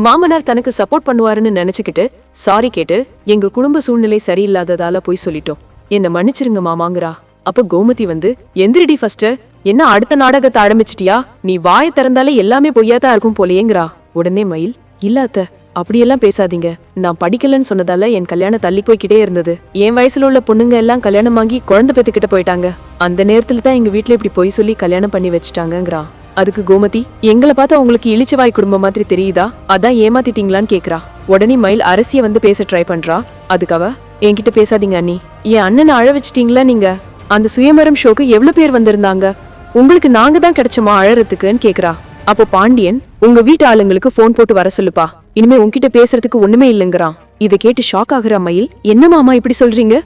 மாமனார் தனக்கு சப்போர்ட் பண்ணுவாருன்னு நினைச்சுக்கிட்டு சாரி கேட்டு எங்க குடும்ப சூழ்நிலை சரியில்லாததால போய் சொல்லிட்டோம், என்ன மன்னிச்சிருங்க மாமாங்கிறா. அப்ப கோமதி வந்து, எந்திரிடி ஃபர்ஸ்ட், என்ன அடுத்த நாடகத்தை ஆரம்பிச்சிட்டியா? நீ வாயை திறந்தாலே எல்லாமே பொய்யாதான் இருக்கும் போலேங்கிறா. உடனே மயில், இல்லாத்த அப்படியெல்லாம் பேசாதீங்க, நான் படிக்கலன்னு சொன்னதால என் கல்யாணம் தள்ளி போய்கிட்டே இருந்தது. என் வயசுல உள்ள பொண்ணுங்க எல்லாம் கல்யாணம் வாங்கி குழந்தை பெத்துக்கிட்ட போயிட்டாங்க. அந்த நேரத்துல தான் எங்க வீட்டுல இப்படி பொய் சொல்லி கல்யாணம் பண்ணி வச்சுட்டாங்கிறா. அதுக்கு கோமதி, எங்களை பார்த்தா உங்களுக்கு இளிச்சவாய் குடும்பம் மாதிரி தெரியுதா? அதான் ஏமாத்திட்டீங்களான்னு கேக்குறா. உடனே மயில் அரசிய வந்து பேச ட்ரை பண்றா. அதுக்கு அவ, என்கிட்ட பேசாதீங்க அண்ணி, என் அண்ணனை அழ வச்சிட்டீங்களா நீங்க? அந்த சுயமரம் ஷோக்கு எவ்வளவு பேர் வந்திருந்தாங்க, உங்களுக்கு நாங்க தான் கிடைச்சோமா அழறதுக்குன்னு கேக்குறா. அப்போ பாண்டியன், உங்க வீட்டு ஆளுங்களுக்கு போன் போட்டு வர சொல்லுப்பா, இனிமே உன்கிட்ட பேசுறதுக்கு ஒண்ணுமே இல்லைங்கிறான். இதை கேட்டு ஷாக் ஆகுற மயில், என்ன மாமா இப்படி சொல்றீங்க?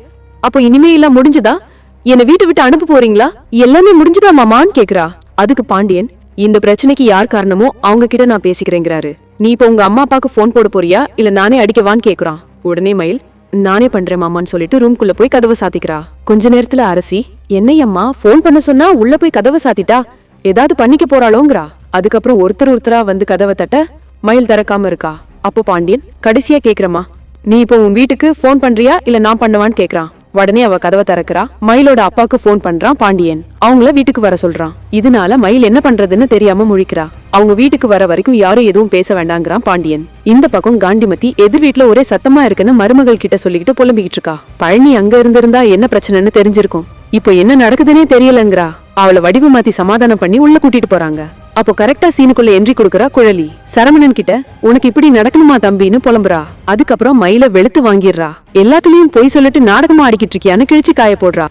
அப்போ இனிமே எல்லாம் முடிஞ்சுதா? என்னை வீட்டை விட்டு அனுப்ப போறீங்களா? எல்லாமே முடிஞ்சுதா மாமான்னு கேக்குறா. அதுக்கு பாண்டியன், இந்த பிரச்சனைக்கு யார் காரணமோ அவங்க கிட்ட நான் பேசிக்கிறேங்கிறாரு. நீ இப்ப உங்க அம்மா அப்பாக்கு போன் போட போறியா இல்ல நானே அடிக்கவான்னு கேக்குறான். உடனே மயில், நானே பண்றேன் மாமான்னு சொல்லிட்டு ரூம்குள்ள போய் கதவை சாத்திக்கிறா. கொஞ்ச நேரத்துல அரசி, என்னையம்மா போன் பண்ண சொன்னா உள்ள போய் கதவை சாத்திட்டா, ஏதாவது பண்ணிக்க போறாளோங்கிறா. அதுக்கப்புறம் ஒருத்தரா வந்து கதவை தட்ட மயில் திறக்காம இருக்கா. அப்போ பாண்டியன் கடைசியா கேக்குறமா, நீ இப்போ உன் வீட்டுக்கு போன் பண்றியா இல்ல நான் பண்ணவான்னு கேக்குறான். உடனே அவ கதவை திறக்கிறா. மயிலோட அப்பாக்கு போன் பண்றான் பாண்டியன். அவங்கள வீட்டுக்கு வர சொல்றான். இதனால மயில் என்ன பண்றதுன்னு தெரியாம முழிக்கிறா. அவங்க வீட்டுக்கு வர வரைக்கும் யாரும் எதுவும் பேச வேண்டாங்கிறான் பாண்டியன். இந்த பக்கம் காண்டிமதி எதிர் வீட்டுல ஒரே சத்தமா இருக்குன்னு மருமகள் கிட்ட சொல்லிக்கிட்டு புலம்பிக்கிட்டு இருக்கா. பழனி அங்க இருந்திருந்தா என்ன பிரச்சனைன்னு தெரிஞ்சிருக்கும், இப்போ என்ன நடக்குதுன்னே தெரியலங்கிறா. அவளை வடிவு மாத்தி சமாதானம் பண்ணி உள்ள கூட்டிட்டு போறாங்க. அப்போ கரெக்டா சீனுக்குள்ள என்ட்ரி கொடுக்கறா குழலி. சரவணன் கிட்ட, உனக்கு இப்படி நடக்கணுமா தம்பின்னு புலம்புறா. அதுக்கப்புறம் மயில வெளுத்து வாங்கிடுறா. எல்லாத்துலயும் பொய் சொல்லிட்டு நாடகமா ஆடிக்கிட்டு இருக்கியான்னு கிழிச்சு காய போடுறா.